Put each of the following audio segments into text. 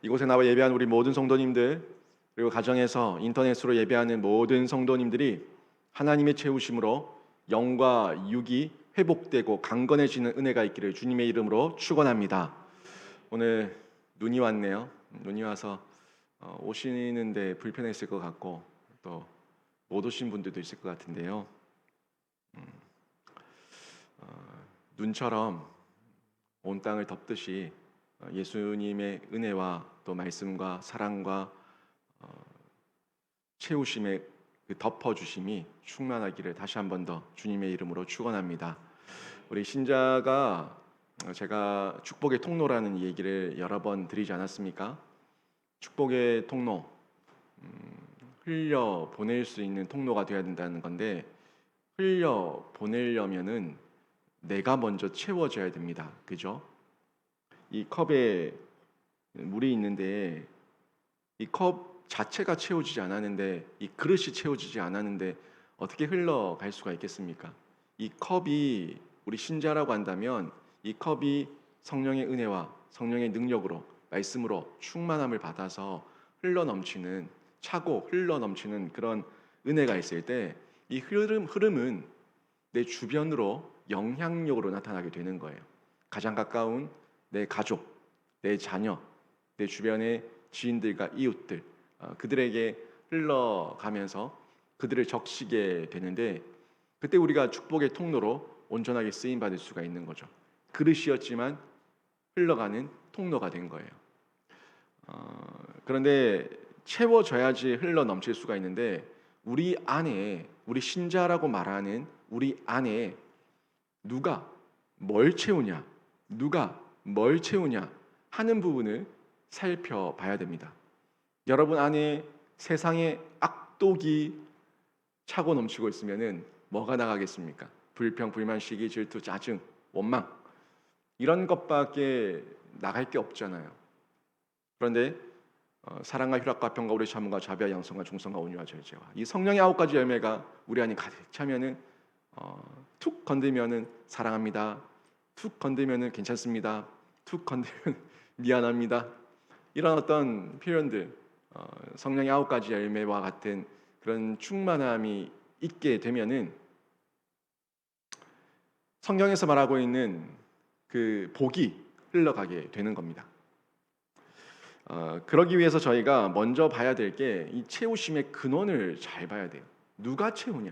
이곳에 나와 예배하는 우리 모든 성도님들, 그리고 가정에서 인터넷으로 예배하는 모든 성도님들이 하나님의 채우심으로 영과 육이 회복되고 강건해지는 은혜가 있기를 주님의 이름으로 축원합니다. 오늘 눈이 왔네요. 눈이 와서 오시는데 불편했을 것 같고 또 못 오신 분들도 있을 것 같은데요. 눈처럼 온 땅을 덮듯이 예수님의 은혜와 또 말씀과 사랑과 채우심의 그 덮어주심이 충만하기를 다시 한 번 더 주님의 이름으로 축원합니다. 우리 신자가 제가 축복의 통로라는 얘기를 여러 번 드리지 않았습니까? 축복의 통로, 흘려 보낼 수 있는 통로가 되어야 된다는 건데, 흘려 보내려면은 내가 먼저 채워져야 됩니다. 그죠? 이 컵에 물이 있는데 이 컵 자체가 채워지지 않았는데, 이 그릇이 채워지지 않았는데 어떻게 흘러갈 수가 있겠습니까? 이 컵이 우리 신자라고 한다면 이 컵이 성령의 은혜와 성령의 능력으로 말씀으로 충만함을 받아서 흘러 넘치는, 차고 흘러 넘치는 그런 은혜가 있을 때 이 흐름은 내 주변으로 영향력으로 나타나게 되는 거예요. 가장 가까운 내 가족, 내 자녀, 내 주변의 지인들과 이웃들, 그들에게 흘러가면서 그들을 적시게 되는데, 그때 우리가 축복의 통로로 온전하게 쓰임 받을 수가 있는 거죠. 그릇이었지만 흘러가는 통로가 된 거예요. 그런데 채워져야지 흘러 넘칠 수가 있는데, 우리 안에, 우리 신자라고 말하는 우리 안에 누가 뭘 채우냐, 누가 뭘 채우냐 하는 부분을 살펴봐야 됩니다. 여러분 안에 세상의 악독이 차고 넘치고 있으면은 뭐가 나가겠습니까? 불평, 불만, 시기, 질투, 짜증, 원망, 이런 것밖에 나갈 게 없잖아요. 그런데 사랑과 희락과 평과 오래 참음과 자비와 양성과 중성과 온유와 절제와 이 성령의 9가지 열매가 우리 안에 가득 차면은 툭 건들면은 사랑합니다, 툭 건들면은 괜찮습니다, 툭 건들면 미안합니다, 이런 어떤 표현들, 성령의 9가지 열매와 같은 그런 충만함이 있게 되면은 성경에서 말하고 있는 그 복이 흘러가게 되는 겁니다. 그러기 위해서 저희가 먼저 봐야 될 게 이 채우심의 근원을 잘 봐야 돼요. 누가 채우냐?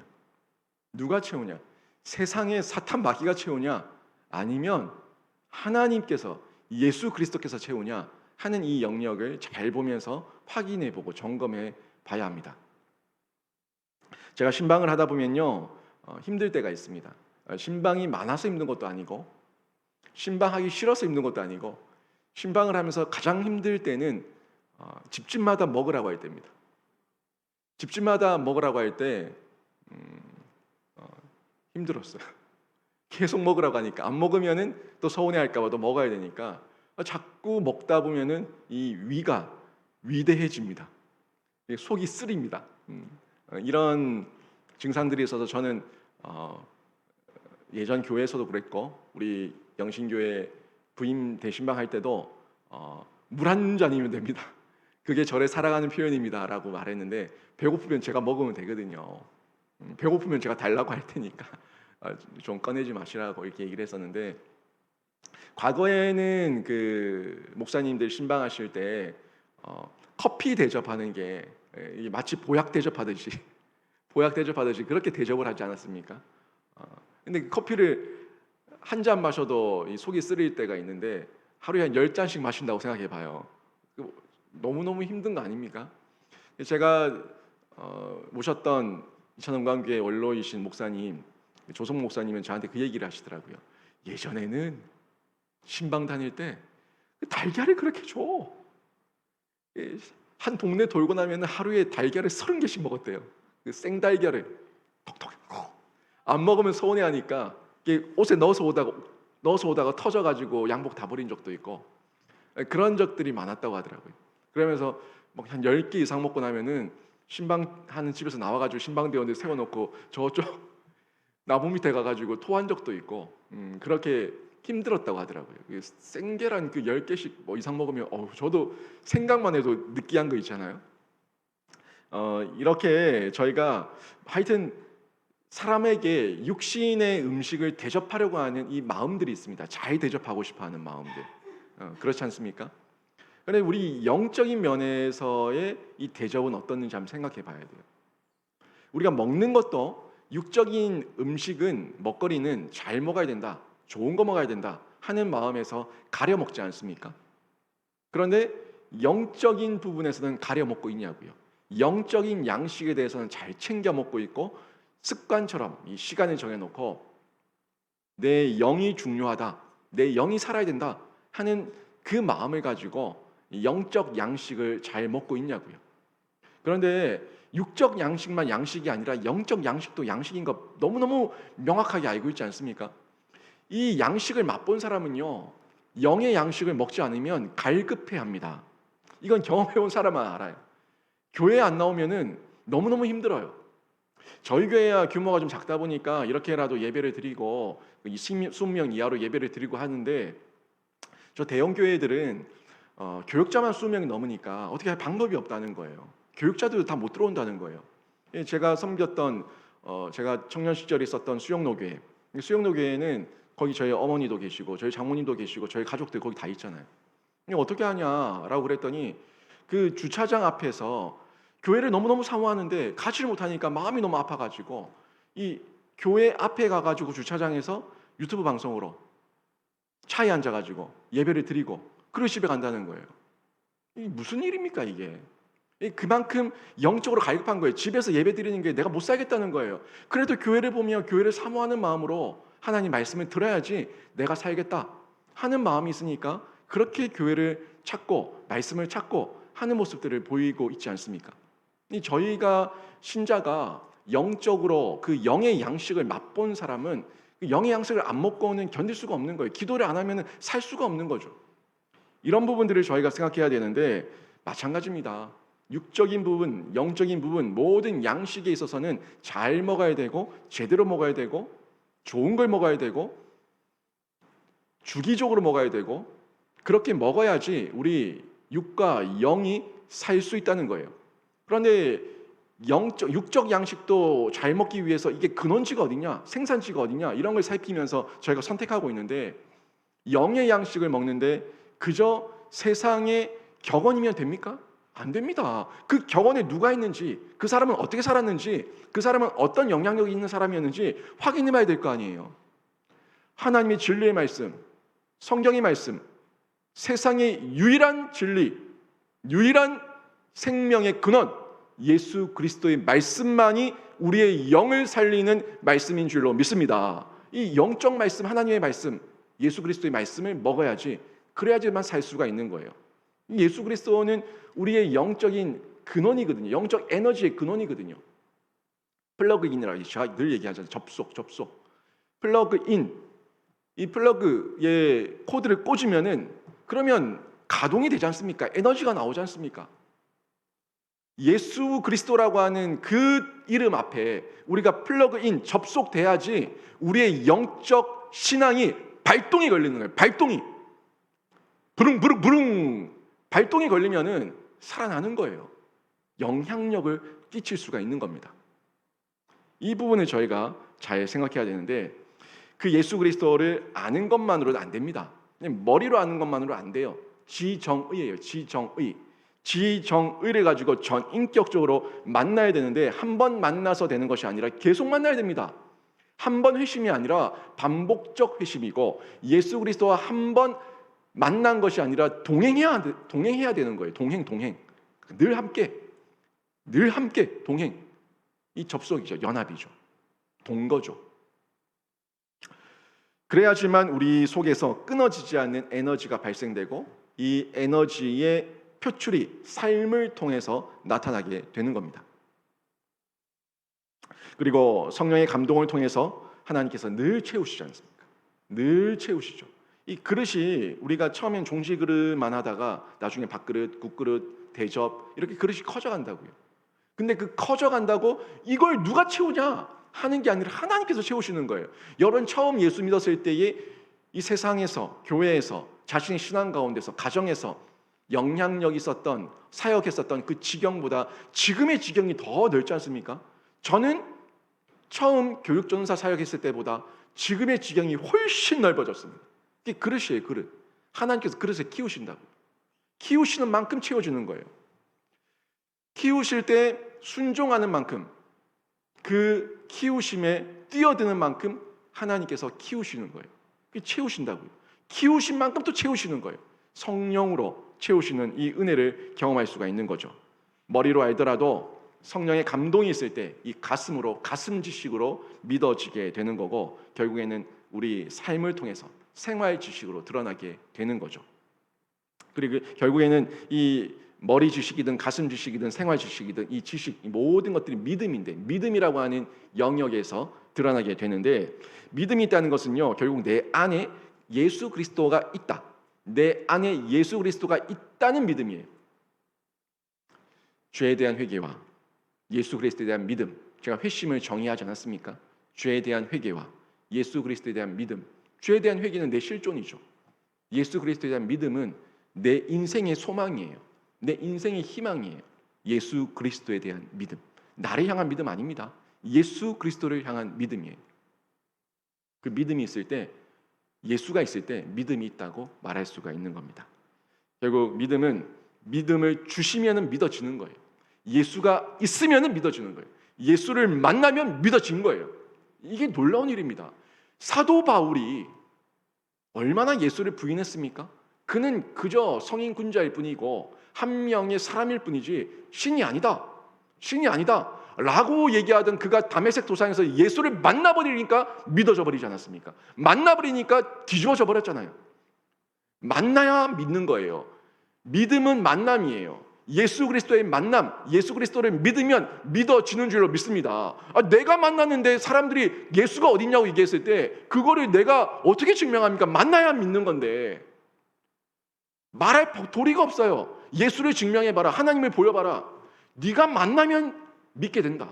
누가 채우냐? 세상의 사탄 마귀가 채우냐? 아니면 하나님께서, 예수 그리스도께서 채우냐 하는 이 영역을 잘 보면서 확인해 보고 점검해 봐야 합니다. 제가 신방을 하다 보면요, 힘들 때가 있습니다. 신방이 많아서 힘든 것도 아니고, 신방하기 싫어서 힘든 것도 아니고, 신방을 하면서 가장 힘들 때는 집집마다 먹으라고 할 때입니다. 집집마다 먹으라고 할 때 힘들었어요. 계속 먹으라고 하니까 안 먹으면은 또 서운해할까 봐 또 먹어야 되니까 자꾸 먹다 보면은 이 위가 위대해집니다. 속이 쓰립니다. 이런 증상들이 있어서 저는 예전 교회에서도 그랬고, 우리 영신교회 부임 대신방 할 때도 물 한 잔이면 됩니다. 그게 저를 사랑하는 표현입니다라고 말했는데, 배고프면 제가 먹으면 되거든요. 배고프면 제가 달라고 할 테니까 좀 꺼내지 마시라고 이렇게 얘기를 했었는데, 과거에는 그 목사님들 신방하실 때 커피 대접하는 게 마치 보약 대접하듯이 보약 대접하듯이 그렇게 대접을 하지 않았습니까? 근데 그 커피를 한 잔 마셔도 이 속이 쓰릴 때가 있는데 하루에 한 10잔씩 마신다고 생각해 봐요. 너무너무 힘든 거 아닙니까? 제가 모셨던 이천원광교회 원로이신 목사님, 조성 목사님은 저한테 그 얘기를 하시더라고요. 예전에는 신방 다닐 때 달걀을 그렇게 줘. 한 동네 돌고 나면 하루에 달걀을 30개씩 먹었대요. 그 생달걀을 톡톡 안 먹으면 서운해하니까 옷에 넣어서 오다가 터져가지고 양복 다 버린 적도 있고, 그런 적들이 많았다고 하더라고요. 그러면서 한 10개 이상 먹고 나면은 신방하는 집에서 나와가지고 신방대원들 세워놓고 저쪽 나무 밑에 가가지고 토한 적도 있고, 그렇게 힘들었다고 하더라고요. 생계란 그 10개씩 뭐 이상 먹으면 저도 생각만 해도 느끼한 거 있잖아요. 이렇게 저희가 하여튼 사람에게 육신의 음식을 대접하려고 하는 이 마음들이 있습니다. 잘 대접하고 싶어하는 마음들. 그렇지 않습니까? 그런데 우리 영적인 면에서의 이 대접은 어떻는지 한번 생각해 봐야 돼요. 우리가 먹는 것도 육적인 음식은 먹거리는 잘 먹어야 된다, 좋은 거 먹어야 된다 하는 마음에서 가려 먹지 않습니까? 그런데 영적인 부분에서는 가려 먹고 있냐고요. 영적인 양식에 대해서는 잘 챙겨 먹고 있고 습관처럼 이 시간을 정해놓고 내 영이 중요하다, 내 영이 살아야 된다 하는 그 마음을 가지고 영적 양식을 잘 먹고 있냐고요. 그런데 육적 양식만 양식이 아니라 영적 양식도 양식인 거 너무너무 명확하게 알고 있지 않습니까? 이 양식을 맛본 사람은요, 영의 양식을 먹지 않으면 갈급해합니다. 이건 경험해온 사람만 알아요. 교회에 안 나오면은 너무너무 힘들어요. 저희 교회야 규모가 좀 작다 보니까 이렇게라도 예배를 드리고 20명 이하로 예배를 드리고 하는데, 저 대형 교회들은 교육자만 20명이 넘으니까 어떻게 할 방법이 없다는 거예요. 교육자들도 다 못 들어온다는 거예요. 제가 섬겼던 제가 청년 시절에 있었던 수영로교회, 수영로교회는 거기 저희 어머니도 계시고 저희 장모님도 계시고 저희 가족들 거기 다 있잖아요. 어떻게 하냐라고 그랬더니 그 주차장 앞에서 교회를 너무너무 사모하는데 가지를 못하니까 마음이 너무 아파가지고 이 교회 앞에 가가지고 주차장에서 유튜브 방송으로 차에 앉아가지고 예배를 드리고 그리고 집에 간다는 거예요. 이게 무슨 일입니까 이게? 그만큼 영적으로 갈급한 거예요. 집에서 예배 드리는 게 내가 못 살겠다는 거예요. 그래도 교회를 보며 교회를 사모하는 마음으로 하나님 말씀을 들어야지 내가 살겠다 하는 마음이 있으니까 그렇게 교회를 찾고 말씀을 찾고 하는 모습들을 보이고 있지 않습니까? 저희가 신자가 영적으로 그 영의 양식을 맛본 사람은 그 영의 양식을 안 먹고는 견딜 수가 없는 거예요. 기도를 안 하면 살 수가 없는 거죠. 이런 부분들을 저희가 생각해야 되는데 마찬가지입니다. 육적인 부분, 영적인 부분 모든 양식에 있어서는 잘 먹어야 되고 제대로 먹어야 되고 좋은 걸 먹어야 되고 주기적으로 먹어야 되고 그렇게 먹어야지 우리 육과 영이 살 수 있다는 거예요. 그런데 육적 양식도 잘 먹기 위해서 이게 근원지가 어디냐, 생산지가 어디냐 이런 걸 살피면서 저희가 선택하고 있는데, 영의 양식을 먹는데 그저 세상의 격언이면 됩니까? 안 됩니다. 그 격언에 누가 있는지, 그 사람은 어떻게 살았는지, 그 사람은 어떤 영향력이 있는 사람이었는지 확인해 봐야 될 거 아니에요. 하나님의 진리의 말씀, 성경의 말씀, 세상의 유일한 진리, 유일한 생명의 근원, 예수 그리스도의 말씀만이 우리의 영을 살리는 말씀인 줄로 믿습니다. 이 영적 말씀, 하나님의 말씀, 예수 그리스도의 말씀을 먹어야지, 그래야지만 살 수가 있는 거예요. 예수 그리스도는 우리의 영적인 근원이거든요. 영적 에너지의 근원이거든요. 플러그인이라고 제가 늘 얘기하잖아요. 접속. 플러그인. 이 플러그에 코드를 꽂으면은 그러면 가동이 되지 않습니까? 에너지가 나오지 않습니까? 예수 그리스도라고 하는 그 이름 앞에 우리가 플러그인 접속돼야지 우리의 영적 신앙이 발동이 걸리는 거예요. 발동이. 부릉 발동이 걸리면은 살아나는 거예요. 영향력을 끼칠 수가 있는 겁니다. 이 부분을 저희가 잘 생각해야 되는데, 그 예수 그리스도를 아는 것만으로는 안 됩니다. 그냥 머리로 아는 것만으로 안 돼요. 지정의예요. 지정의를 가지고 전인격적으로 만나야 되는데, 한 번 만나서 되는 것이 아니라 계속 만나야 됩니다. 한 번 회심이 아니라 반복적 회심이고, 예수 그리스도와 한 번 만난 것이 아니라 동행해야 되는 거예요. 동행. 늘 함께 동행. 이 접속이죠. 연합이죠. 동거죠. 그래야지만 우리 속에서 끊어지지 않는 에너지가 발생되고, 이 에너지의 표출이 삶을 통해서 나타나게 되는 겁니다. 그리고 성령의 감동을 통해서 하나님께서 늘 채우시지 않습니까? 늘 채우시죠. 이 그릇이 우리가 처음엔 종지 그릇만 하다가 나중에 밥그릇, 국그릇, 대접 이렇게 그릇이 커져간다고요. 근데 그 커져간다고 이걸 누가 채우냐 하는 게 아니라 하나님께서 채우시는 거예요. 여러분 처음 예수 믿었을 때에 이 세상에서, 교회에서, 자신의 신앙 가운데서, 가정에서 영향력 있었던, 사역했었던 그 지경보다 지금의 지경이 더 넓지 않습니까? 저는 처음 교육전사 사역했을 때보다 지금의 지경이 훨씬 넓어졌습니다. 이게 그릇이에요, 그릇. 하나님께서 그릇을 키우신다고. 키우시는 만큼 채워주는 거예요. 키우실 때 순종하는 만큼, 그 키우심에 뛰어드는 만큼 하나님께서 키우시는 거예요. 채우신다고요. 키우신 만큼 또 채우시는 거예요. 성령으로 채우시는 이 은혜를 경험할 수가 있는 거죠. 머리로 알더라도 성령의 감동이 있을 때 이 가슴으로, 가슴 지식으로 믿어지게 되는 거고, 결국에는 우리 삶을 통해서 생활 지식으로 드러나게 되는 거죠. 그리고 결국에는 이 머리 지식이든 가슴 지식이든 생활 지식이든 이 지식, 이 모든 것들이 믿음인데, 믿음이라고 하는 영역에서 드러나게 되는데, 믿음이 있다는 것은요, 결국 내 안에 예수 그리스도가 있다, 내 안에 예수 그리스도가 있다는 믿음이에요. 죄에 대한 회개와 예수 그리스도에 대한 믿음, 제가 회심을 정의하지 않았습니까? 죄에 대한 회개와 예수 그리스도에 대한 믿음. 죄에 대한 회개는 내 실존이죠. 예수 그리스도에 대한 믿음은 내 인생의 소망이에요. 내 인생의 희망이에요. 예수 그리스도에 대한 믿음. 나를 향한 믿음 아닙니다. 예수 그리스도를 향한 믿음이에요. 그 믿음이 있을 때, 예수가 있을 때 믿음이 있다고 말할 수가 있는 겁니다. 결국 믿음은 믿음을 주시면 믿어지는 거예요. 예수가 있으면 믿어지는 거예요. 예수를 만나면 믿어진 거예요. 이게 놀라운 일입니다. 사도 바울이 얼마나 예수를 부인했습니까? 그는 그저 성인 군자일 뿐이고 한 명의 사람일 뿐이지 신이 아니다, 신이 아니다 라고 얘기하던 그가 다메섹 도상에서 예수를 만나버리니까 믿어져 버리지 않았습니까? 만나버리니까 뒤집어져 버렸잖아요. 만나야 믿는 거예요. 믿음은 만남이에요. 예수 그리스도의 만남, 예수 그리스도를 믿으면 믿어지는 줄로 믿습니다. 내가 만났는데 사람들이 예수가 어딨냐고 얘기했을 때 그거를 내가 어떻게 증명합니까? 만나야 믿는 건데 말할 도리가 없어요. 예수를 증명해봐라, 하나님을 보여봐라. 네가 만나면 믿게 된다.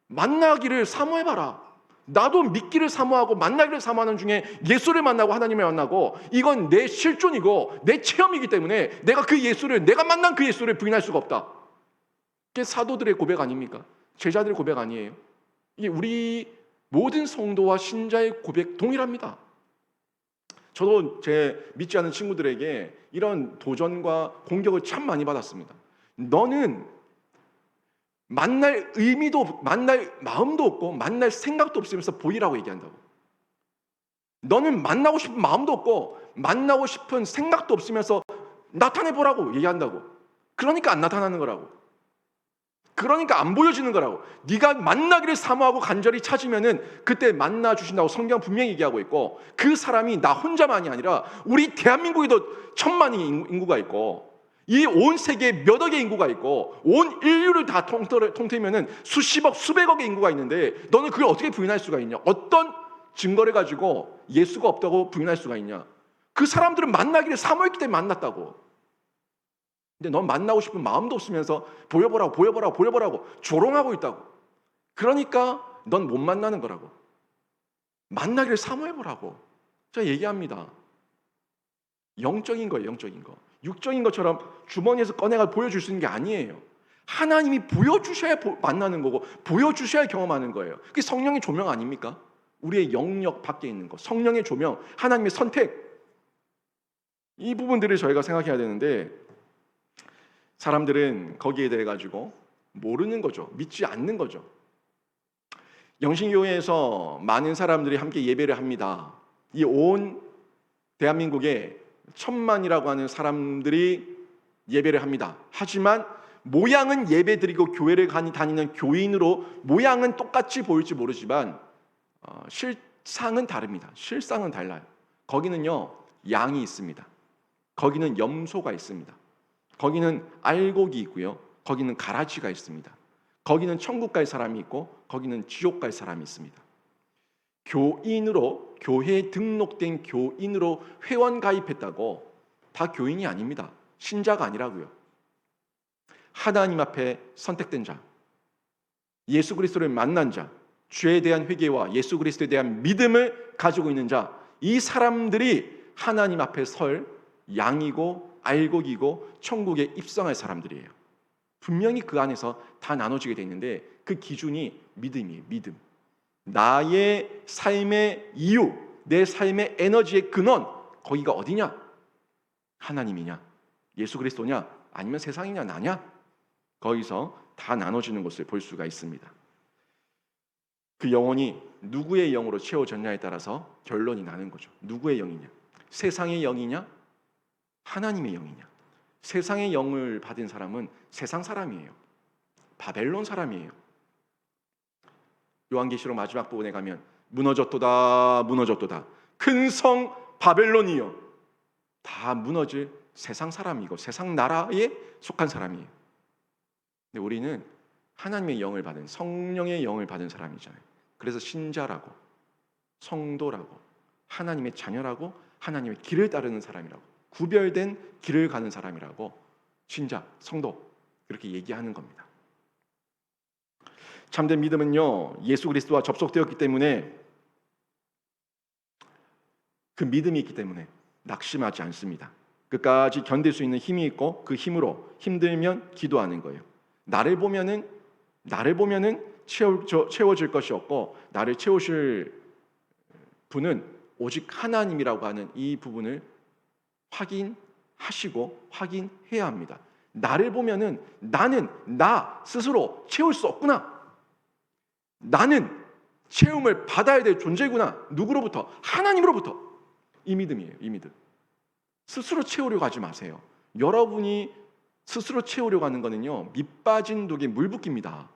만나기를 사모해봐라. 나도 믿기를 사모하고 만나기를 사모하는 중에 예수를 만나고 하나님을 만나고, 이건 내 실존이고 내 체험이기 때문에 내가 그 예수를, 내가 만난 그 예수를 부인할 수가 없다. 이게 사도들의 고백 아닙니까? 제자들의 고백 아니에요? 이게 우리 모든 성도와 신자의 고백 동일합니다. 저도 제 믿지 않는 친구들에게 이런 도전과 공격을 참 많이 받았습니다. 너는 만날 의미도, 만날 마음도 없고 만날 생각도 없으면서 보이라고 얘기한다고. 너는 만나고 싶은 마음도 없고 만나고 싶은 생각도 없으면서 나타내보라고 얘기한다고. 그러니까 안 나타나는 거라고. 그러니까 안 보여지는 거라고. 네가 만나기를 사모하고 간절히 찾으면은 그때 만나 주신다고 성경 분명히 얘기하고 있고, 그 사람이 나 혼자만이 아니라 우리 대한민국에도 1,000만의 인구가 있고 이 온 세계에 몇 억의 인구가 있고 온 인류를 다 통틀면은 수십억, 수백억의 인구가 있는데 너는 그걸 어떻게 부인할 수가 있냐? 어떤 증거를 가지고 예수가 없다고 부인할 수가 있냐? 그 사람들은 만나기를 사모했기 때문에 만났다고. 근데 넌 만나고 싶은 마음도 없으면서 보여보라고 조롱하고 있다고. 그러니까 넌 못 만나는 거라고. 만나기를 사모해보라고 제가 얘기합니다. 영적인 거예요, 영적인 거. 육적인 것처럼 주머니에서 꺼내가 보여줄 수 있는 게 아니에요. 하나님이 보여주셔야 만나는 거고 보여주셔야 경험하는 거예요. 그게 성령의 조명 아닙니까? 우리의 영역 밖에 있는 거, 성령의 조명, 하나님의 선택, 이 부분들을 저희가 생각해야 되는데 사람들은 거기에 대해 가지고 모르는 거죠. 믿지 않는 거죠. 영신교회에서 많은 사람들이 함께 예배를 합니다. 이 온 대한민국에 1,000만이라고 하는 사람들이 예배를 합니다. 하지만 모양은 예배드리고 교회를 다니는 교인으로 모양은 똑같이 보일지 모르지만 실상은 다릅니다. 실상은 달라요. 거기는요, 양이 있습니다. 거기는 염소가 있습니다. 거기는 알곡이 있고요. 거기는 가라지가 있습니다. 거기는 천국 갈 사람이 있고 거기는 지옥 갈 사람이 있습니다. 교인으로, 교회에 등록된 교인으로 회원 가입했다고 다 교인이 아닙니다. 신자가 아니라고요. 하나님 앞에 선택된 자, 예수 그리스도를 만난 자, 죄에 대한 회개와 예수 그리스도에 대한 믿음을 가지고 있는 자, 이 사람들이 하나님 앞에 설 양이고 알곡이고 천국에 입성할 사람들이에요. 분명히 그 안에서 다 나눠지게 돼 있는데 그 기준이 믿음이에요. 믿음. 나의 삶의 이유, 내 삶의 에너지의 근원, 거기가 어디냐? 하나님이냐? 예수 그리스도냐? 아니면 세상이냐? 나냐? 거기서 다 나눠지는 것을 볼 수가 있습니다. 그 영혼이 누구의 영으로 채워졌냐에 따라서 결론이 나는 거죠. 누구의 영이냐? 세상의 영이냐? 하나님의 영이냐? 세상의 영을 받은 사람은 세상 사람이에요. 바벨론 사람이에요. 요한계시록 마지막 부분에 가면 무너졌도다 무너졌도다 큰 성 바벨론이요, 다 무너질 세상 사람이고 세상 나라에 속한 사람이에요. 근데 우리는 하나님의 영을 받은, 성령의 영을 받은 사람이잖아요. 그래서 신자라고, 성도라고, 하나님의 자녀라고, 하나님의 길을 따르는 사람이라고, 구별된 길을 가는 사람이라고 신자, 성도 그렇게 얘기하는 겁니다. 참된 믿음은요, 예수 그리스도와 접속되었기 때문에, 그 믿음이 있기 때문에 낙심하지 않습니다. 끝까지 견딜 수 있는 힘이 있고 그 힘으로 힘들면 기도하는 거예요. 나를 보면은 채워질 것이 없고 나를 채우실 분은 오직 하나님이라고 하는 이 부분을 확인하시고 확인해야 합니다. 나를 보면은 나는 나 스스로 채울 수 없구나. 나는 채움을 받아야 될 존재구나. 누구로부터? 하나님으로부터. 이 믿음이에요. 이 믿음. 스스로 채우려고 하지 마세요. 여러분이 스스로 채우려고 하는 거는요, 밑빠진 독에 물 붓기입니다.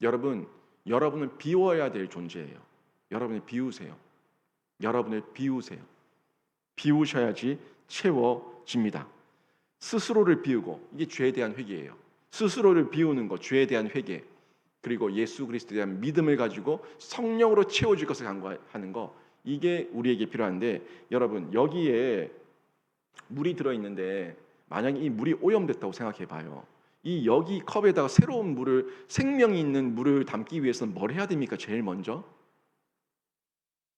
여러분은 비워야 될 존재예요. 여러분을 비우세요. 여러분을 비우세요. 비우셔야지 채워집니다. 스스로를 비우고, 이게 죄에 대한 회개예요. 스스로를 비우는 것, 죄에 대한 회개, 그리고 예수 그리스도에 대한 믿음을 가지고 성령으로 채워질 것을 간구하는 거, 이게 우리에게 필요한데, 여러분 여기에 물이 들어있는데 만약에 이 물이 오염됐다고 생각해 봐요. 이 여기 컵에다가 새로운 물을, 생명이 있는 물을 담기 위해서는 뭘 해야 됩니까? 제일 먼저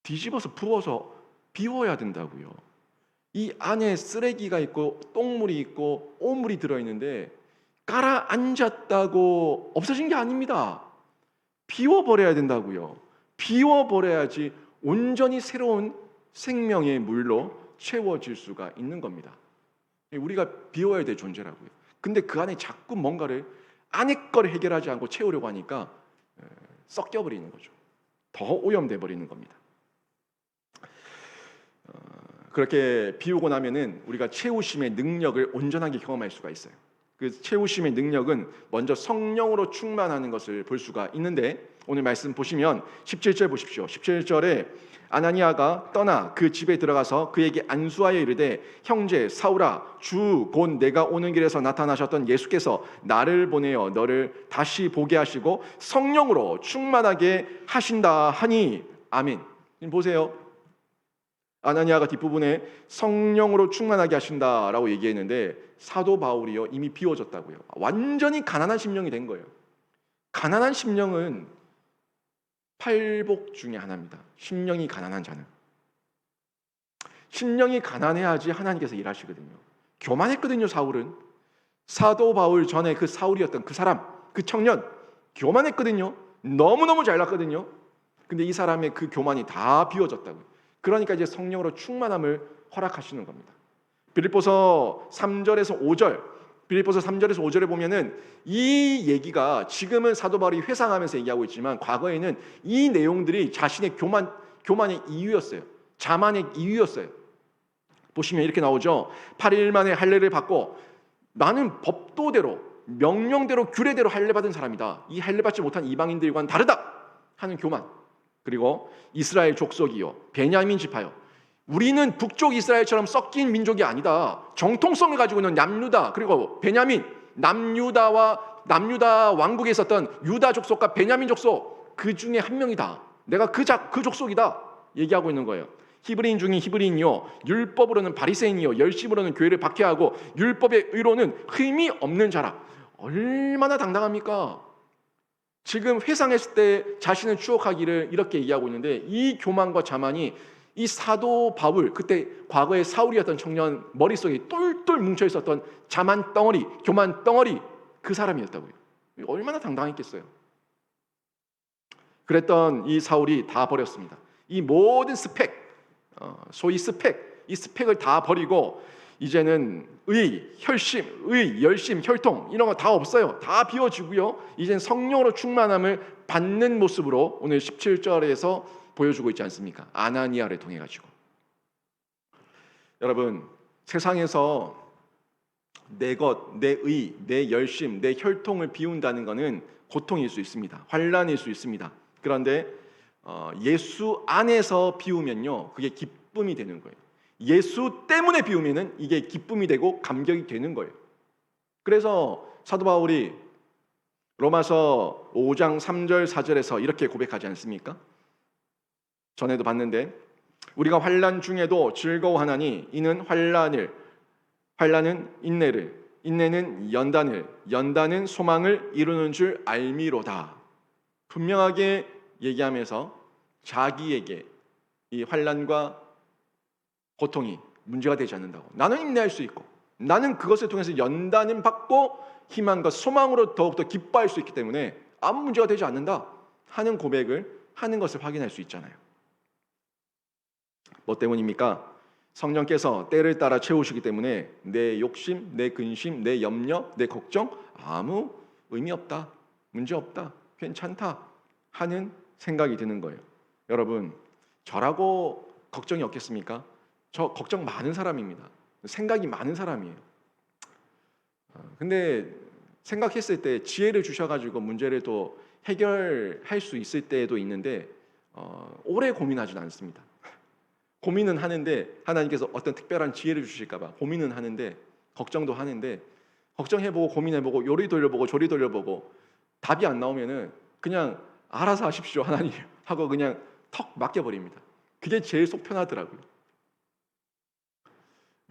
뒤집어서 부어서 비워야 된다고요. 이 안에 쓰레기가 있고 똥물이 있고 오물이 들어있는데 가라앉았다고 없어진 게 아닙니다. 비워버려야 된다고요. 비워버려야지 온전히 새로운 생명의 물로 채워질 수가 있는 겁니다. 우리가 비워야 될 존재라고요. 근데 그 안에 자꾸 뭔가를 안에 거를 해결하지 않고 채우려고 하니까 섞여버리는 거죠. 더 오염돼 버리는 겁니다. 그렇게 비우고 나면은 우리가 채우심의 능력을 온전하게 경험할 수가 있어요. 그 채우심의 능력은 먼저 성령으로 충만하는 것을 볼 수가 있는데, 오늘 말씀 보시면 17절 보십시오. 17절에 아나니아가 떠나 그 집에 들어가서 그에게 안수하여 이르되, 형제 사울아, 주 곧 내가 오는 길에서 나타나셨던 예수께서 나를 보내어 너를 다시 보게 하시고 성령으로 충만하게 하신다 하니 아멘. 보세요. 아나니아가 뒷부분에 성령으로 충만하게 하신다라고 얘기했는데, 사도 바울이요 이미 비워졌다고요. 완전히 가난한 심령이 된 거예요. 가난한 심령은 팔복 중에 하나입니다. 심령이 가난한 자는. 심령이 가난해야지 하나님께서 일하시거든요. 교만했거든요. 사울은. 사도 바울 전에 그 사울이었던 그 사람, 그 청년, 교만했거든요. 너무너무 잘났거든요. 근데 이 사람의 그 교만이 다 비워졌다고요. 그러니까 이제 성령으로 충만함을 허락하시는 겁니다. 빌립보서 3절에서 5절, 빌립보서 3절에서 5절에 보면은 이 얘기가 지금은 사도 바울이 회상하면서 얘기하고 있지만 과거에는 이 내용들이 자신의 교만의 이유였어요. 자만의 이유였어요. 보시면 이렇게 나오죠. 8일 만에 할례를 받고 나는 법도대로, 명령대로, 규례대로 할례 받은 사람이다. 이 할례 받지 못한 이방인들과는 다르다 하는 교만. 그리고 이스라엘 족속이요, 베냐민 지파요, 우리는 북쪽 이스라엘처럼 섞인 민족이 아니다. 정통성을 가지고 있는 남유다, 그리고 베냐민, 남유다 왕국에 있었던 유다 족속과 베냐민 족속, 그 중에 한 명이다. 내가 그 족속이다 얘기하고 있는 거예요. 히브리인 중에 히브리인이요, 율법으로는 바리새인이요, 열심으로는 교회를 박해하고 율법의 의로는 흠이 없는 자라. 얼마나 당당합니까? 지금 회상했을 때 자신을 추억하기를 이렇게 얘기하고 있는데, 이 교만과 자만이 이 사도 바울, 그때 과거에 사울이었던 청년 머릿속에 똘똘 뭉쳐 있었던 자만 덩어리, 교만 덩어리, 그 사람이었다고요. 얼마나 당당했겠어요. 그랬던 이 사울이 다 버렸습니다. 이 모든 스펙, 소위 스펙, 이 스펙을 다 버리고 이제는 혈심, 열심, 혈통 이런 거 다 없어요. 다 비워지고요. 이제는 성령으로 충만함을 받는 모습으로 오늘 17절에서 보여주고 있지 않습니까? 아나니아를 통해 가지고. 여러분, 세상에서 내 것, 내 의, 내 열심, 내 혈통을 비운다는 것은 고통일 수 있습니다. 환난일 수 있습니다. 그런데 예수 안에서 비우면요, 그게 기쁨이 되는 거예요. 예수 때문에 비우면은 이게 기쁨이 되고 감격이 되는 거예요. 그래서 사도 바울이 로마서 5장 3절 4절에서 이렇게 고백하지 않습니까? 전에도 봤는데, 우리가 환난 중에도 즐거워하나니 이는 환난은 인내를, 인내는 연단을, 연단은 소망을 이루는 줄 알미로다. 분명하게 얘기하면서 자기에게 이 환난과 고통이 문제가 되지 않는다고. 나는 인내할 수 있고, 나는 그것을 통해서 연단을 받고 희망과 소망으로 더욱더 기뻐할 수 있기 때문에 아무 문제가 되지 않는다 하는 고백을 하는 것을 확인할 수 있잖아요. 뭐 때문입니까? 성령께서 때를 따라 채우시기 때문에 내 욕심, 내 근심, 내 염려, 내 걱정 아무 의미 없다, 문제 없다, 괜찮다 하는 생각이 드는 거예요. 여러분, 저라고 걱정이 없겠습니까? 저 걱정 많은 사람입니다. 생각이 많은 사람이에요. 근데 생각했을 때 지혜를 주셔가지고 문제를 또 해결할 수 있을 때도 있는데 오래 고민하지는 않습니다. 고민은 하는데 하나님께서 어떤 특별한 지혜를 주실까 봐 고민은 하는데, 걱정도 하는데, 걱정해보고 고민해보고 요리 돌려보고 조리 돌려보고 답이 안 나오면은 그냥 알아서 하십시오 하나님 하고 그냥 턱 맡겨버립니다. 그게 제일 속 편하더라고요.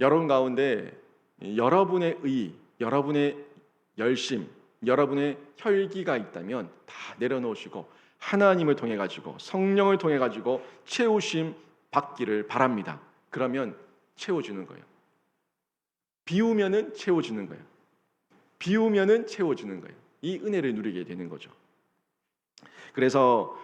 여러분 가운데 여러분의 의, 여러분의 열심, 여러분의 혈기가 있다면 다 내려놓으시고 하나님을 통해 가지고, 성령을 통해 가지고 채우심 받기를 바랍니다. 그러면 채워주는 거예요. 비우면은 채워주는 거예요. 비우면은 채워주는 거예요. 이 은혜를 누리게 되는 거죠. 그래서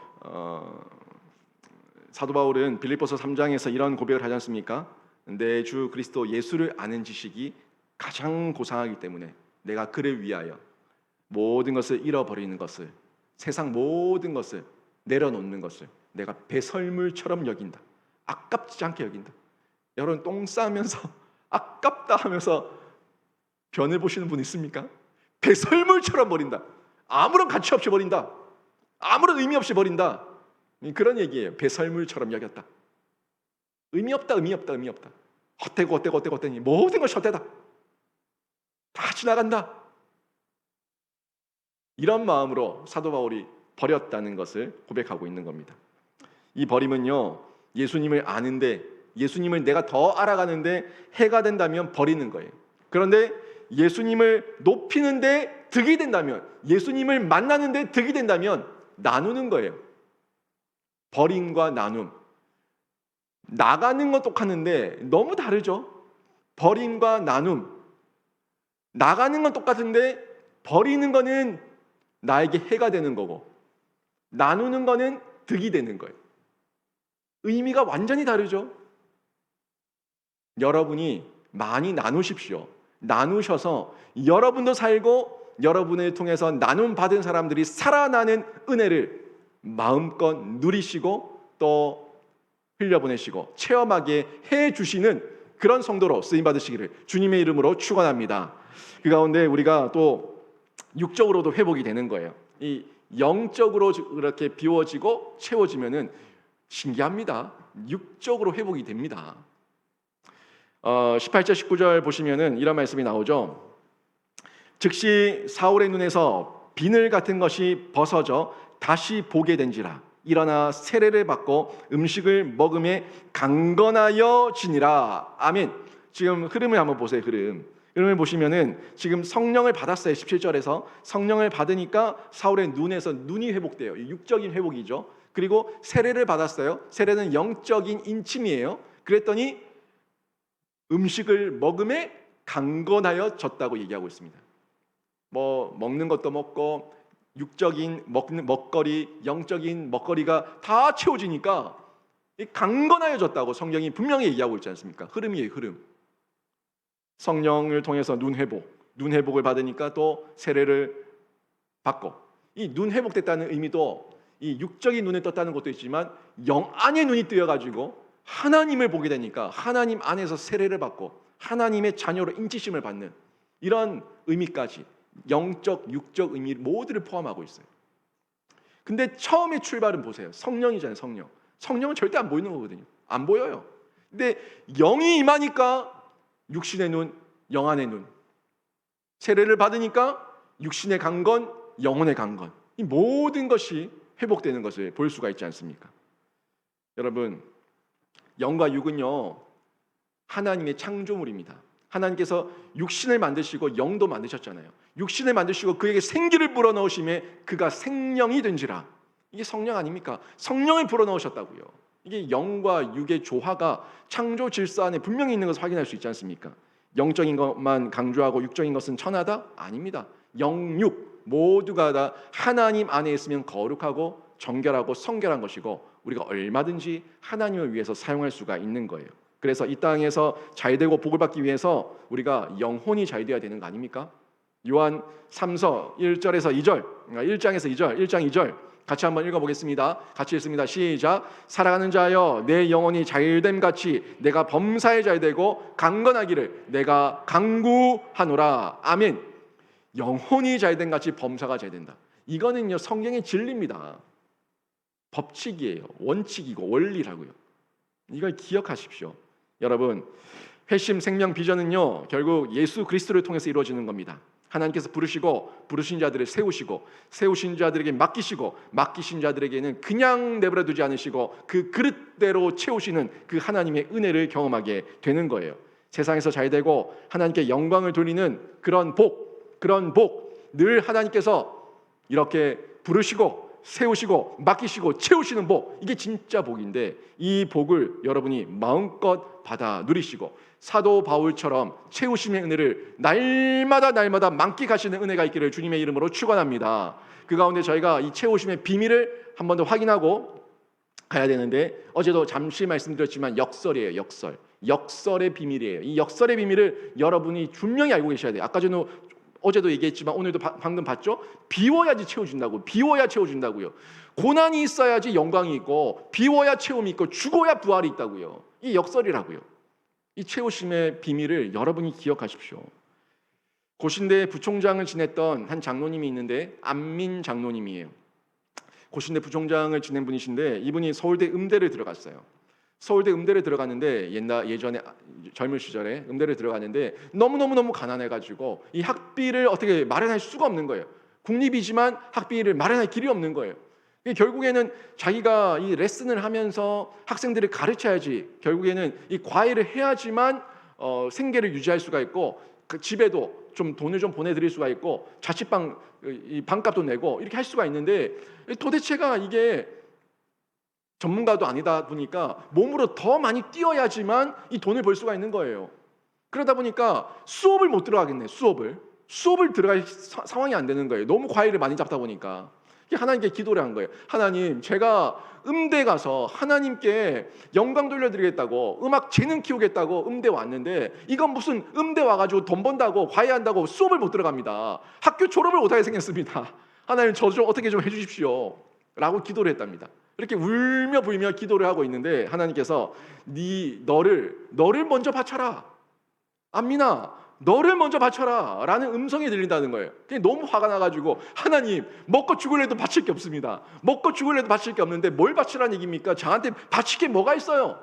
사도 바울은 빌립보서 3장에서 이런 고백을 하지 않습니까? 내 주 그리스도 예수를 아는 지식이 가장 고상하기 때문에 내가 그를 위하여 모든 것을 잃어버리는 것을, 세상 모든 것을 내려놓는 것을 내가 배설물처럼 여긴다. 아깝지 않게 여긴다. 여러분, 똥 싸면서 아깝다 하면서 변을 보시는 분 있습니까? 배설물처럼 버린다. 아무런 가치 없이 버린다. 아무런 의미 없이 버린다. 그런 얘기예요. 배설물처럼 여겼다. 의미 없다. 헛되고 모든 것이 헛되다. 다 지나간다. 이런 마음으로 사도 바울이 버렸다는 것을 고백하고 있는 겁니다. 이 버림은요, 예수님을 아는데, 예수님을 내가 더 알아가는데 해가 된다면 버리는 거예요. 그런데 예수님을 높이는데 득이 된다면, 예수님을 만나는데 득이 된다면 나누는 거예요. 버림과 나눔, 나가는 건 똑같은데 너무 다르죠. 버림과 나눔, 나가는 건 똑같은데 버리는 거는 나에게 해가 되는 거고, 나누는 거는 득이 되는 거예요. 의미가 완전히 다르죠. 여러분이 많이 나누십시오. 나누셔서 여러분도 살고 여러분을 통해서 나눔 받은 사람들이 살아나는 은혜를 마음껏 누리시고 또 흘려보내시고 체험하게 해주시는 그런 성도로 쓰임받으시기를 주님의 이름으로 축원합니다. 그 가운데 우리가 또 육적으로도 회복이 되는 거예요. 이 영적으로 이렇게 비워지고 채워지면은 신기합니다. 육적으로 회복이 됩니다. 18절 19절 보시면은 이런 말씀이 나오죠. 즉시 사울의 눈에서 비늘 같은 것이 벗어져 다시 보게 된지라. 일어나 세례를 받고 음식을 먹음에 강건하여 지니라. 아멘. 지금 흐름을 한번 보세요. 흐름을 보시면은 지금 성령을 받았어요. 17절에서 성령을 받으니까 사울의 눈에서 눈이 회복돼요. 육적인 회복이죠. 그리고 세례를 받았어요. 세례는 영적인 인침이에요. 그랬더니 음식을 먹음에 강건하여 졌다고 얘기하고 있습니다. 뭐 먹는 것도 먹고 육적인 먹거리, 영적인 먹거리가 다 채워지니까 강건하여졌다고 성경이 분명히 얘기하고 있지 않습니까? 흐름이에요, 흐름. 성령을 통해서 눈 회복을 받으니까 또 세례를 받고, 이 눈 회복됐다는 의미도 이 육적인 눈에 떴다는 것도 있지만 영 안의 눈이 뜨여가지고 하나님을 보게 되니까 하나님 안에서 세례를 받고 하나님의 자녀로 인치심을 받는 이런 의미까지 영적, 육적 의미 모두를 포함하고 있어요. 근데 처음에 출발은 보세요. 성령이잖아요, 성령. 성령은 절대 안 보이는 거거든요. 안 보여요. 근데 영이 임하니까 육신의 눈, 영안의 눈. 세례를 받으니까 육신의 강건, 영혼의 강건. 이 모든 것이 회복되는 것을 볼 수가 있지 않습니까? 여러분, 영과 육은요, 하나님의 창조물입니다. 하나님께서 육신을 만드시고 영도 만드셨잖아요. 육신을 만드시고 그에게 생기를 불어넣으심에 그가 생명이 된지라. 이게 성령 아닙니까? 성령을 불어넣으셨다고요. 이게 영과 육의 조화가 창조 질서 안에 분명히 있는 것을 확인할 수 있지 않습니까? 영적인 것만 강조하고 육적인 것은 천하다? 아닙니다. 영, 육 모두가 다 하나님 안에 있으면 거룩하고 정결하고 성결한 것이고 우리가 얼마든지 하나님을 위해서 사용할 수가 있는 거예요. 그래서 이 땅에서 잘되고 복을 받기 위해서 우리가 영혼이 잘되어야 되는 거 아닙니까? 요한 3서 1절에서 2절, 1장에서 2절, 1장 2절 같이 한번 읽어보겠습니다. 같이 읽습니다. 시작. 사랑하는 자여, 내 영혼이 잘됨 같이 내가 범사에 잘되고 강건하기를 내가 간구하노라. 아멘. 영혼이 잘됨 같이 범사가 잘된다. 이거는요, 성경의 진리입니다. 법칙이에요. 원칙이고 원리라고요. 이걸 기억하십시오. 여러분, 회심 생명 비전은요, 결국 예수 그리스도를 통해서 이루어지는 겁니다. 하나님께서 부르신 자들을 세우시고 세우신 자들에게 맡기신 자들에게는 그냥 내버려 두지 않으시고 그 그릇대로 채우시는 그 하나님의 은혜를 경험하게 되는 거예요. 세상에서 잘되고 하나님께 영광을 돌리는 그런 복 늘 하나님께서 이렇게 부르시고 세우시고 맡기시고 채우시는 복, 이게 진짜 복인데 이 복을 여러분이 마음껏 받아 누리시고 사도 바울처럼 채우심의 은혜를 날마다 만끽하시는 은혜가 있기를 주님의 이름으로 축원합니다. 그 가운데 저희가 이 채우심의 비밀을 한 번 더 확인하고 가야 되는데, 어제도 잠시 말씀드렸지만 역설이에요. 역설의 비밀이에요. 이 역설의 비밀을 여러분이 분명히 알고 계셔야 돼요. 어제도 얘기했지만 오늘도 방금 봤죠? 비워야지 채워준다고요. 고난이 있어야지 영광이 있고 비워야 채움이 있고 죽어야 부활이 있다고요. 이 역설이라고요. 이 채우심의 비밀을 여러분이 기억하십시오. 고신대 부총장을 지냈던 한 장로님이 있는데 안민 장로님이에요. 고신대 부총장을 지낸 분이신데 이분이 서울대 음대를 들어갔어요. 서울대 음대를 들어갔는데 예전에 젊은 시절에 음대를 들어갔는데 너무 가난해가지고 이 학비를 어떻게 마련할 수가 없는 거예요. 국립이지만 학비를 마련할 길이 없는 거예요. 결국에는 자기가 이 레슨을 하면서 학생들을 가르쳐야지, 결국에는 이 과외를 해야지만 생계를 유지할 수가 있고 그 집에도 좀 돈을 좀 보내드릴 수가 있고 자취방 이 방값도 내고 이렇게 할 수가 있는데, 도대체가 이게 전문가도 아니다 보니까 몸으로 더 많이 뛰어야지만 이 돈을 벌 수가 있는 거예요. 그러다 보니까 수업을 못 들어가겠네. 수업을 들어갈 상황이 안 되는 거예요. 너무 과외를 많이 잡다 보니까. 하나님께 기도를 한 거예요. 하나님, 제가 음대 가서 하나님께 영광 돌려드리겠다고, 음악 재능 키우겠다고 음대 왔는데 이건 무슨 음대 와가지고 돈 번다고 과외한다고 수업을 못 들어갑니다. 학교 졸업을 못하게 생겼습니다. 하나님, 저 좀 어떻게 좀 해주십시오 라고 기도를 했답니다. 이렇게 울며 불며 기도를 하고 있는데 하나님께서 너를 먼저 바쳐라. 안민아, 너를 먼저 바쳐라 라는 음성이 들린다는 거예요. 그게 너무 화가 나가지고, 하나님, 먹고 죽을래도 바칠 게 없습니다. 먹고 죽을래도 바칠 게 없는데 뭘 바치라는 얘기입니까? 저한테 바칠 게 뭐가 있어요?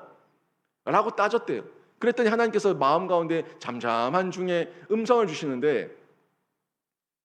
라고 따졌대요. 그랬더니 하나님께서 마음 가운데 잠잠한 중에 음성을 주시는데,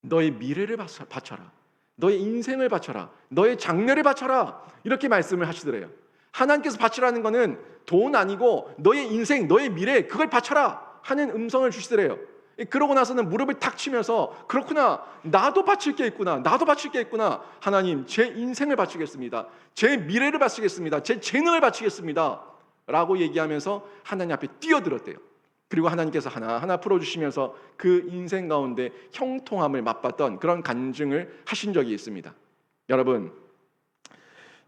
너의 미래를 바쳐라, 너의 인생을 바쳐라, 너의 장래를 바쳐라, 이렇게 말씀을 하시더래요. 하나님께서 바치라는 거는 돈 아니고 너의 인생, 너의 미래, 그걸 바쳐라 하는 음성을 주시더래요. 그러고 나서는 무릎을 탁 치면서 그렇구나, 나도 바칠 게 있구나, 나도 바칠 게 있구나. 하나님, 제 인생을 바치겠습니다. 제 미래를 바치겠습니다. 제 재능을 바치겠습니다 라고 얘기하면서 하나님 앞에 뛰어들었대요. 그리고 하나님께서 하나하나 풀어주시면서 그 인생 가운데 형통함을 맛봤던 그런 간증을 하신 적이 있습니다.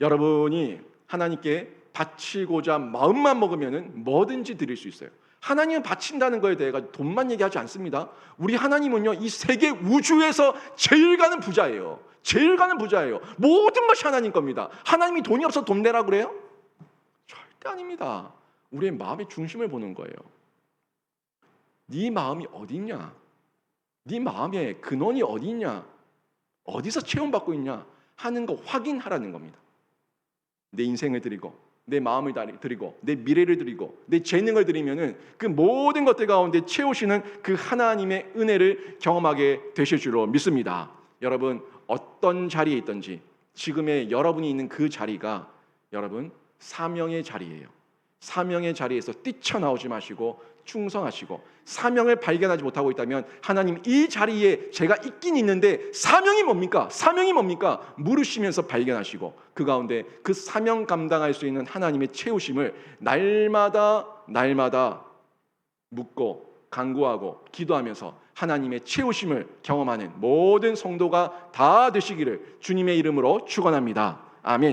여러분이 하나님께 바치고자 마음만 먹으면 뭐든지 드릴 수 있어요. 하나님은 바친다는 거에 대해 돈만 얘기하지 않습니다. 우리 하나님은요, 이 세계 우주에서 제일 가는 부자예요. 제일 가는 부자예요. 모든 것이 하나님 겁니다. 하나님이 돈이 없어서 돈 내라고 그래요? 절대 아닙니다. 우리의 마음의 중심을 보는 거예요. 네 마음이 어디 있냐? 네 마음의 근원이 어디 있냐? 어디서 체험받고 있냐? 하는 거 확인하라는 겁니다. 내 인생을 드리고, 내 마음을 드리고, 내 미래를 드리고, 내 재능을 드리면은 그 모든 것들 가운데 채우시는 그 하나님의 은혜를 경험하게 되실 줄로 믿습니다. 여러분, 어떤 자리에 있든지 지금의 여러분이 있는 그 자리가 여러분 사명의 자리예요. 사명의 자리에서 뛰쳐나오지 마시고 충성하시고, 사명을 발견하지 못하고 있다면 하나님, 이 자리에 제가 있긴 있는데 사명이 뭡니까? 사명이 뭡니까? 물으시면서 발견하시고 그 가운데 그 사명 감당할 수 있는 하나님의 채우심을 날마다 묻고 간구하고 기도하면서 하나님의 채우심을 경험하는 모든 성도가 다 되시기를 주님의 이름으로 축원합니다. 아멘.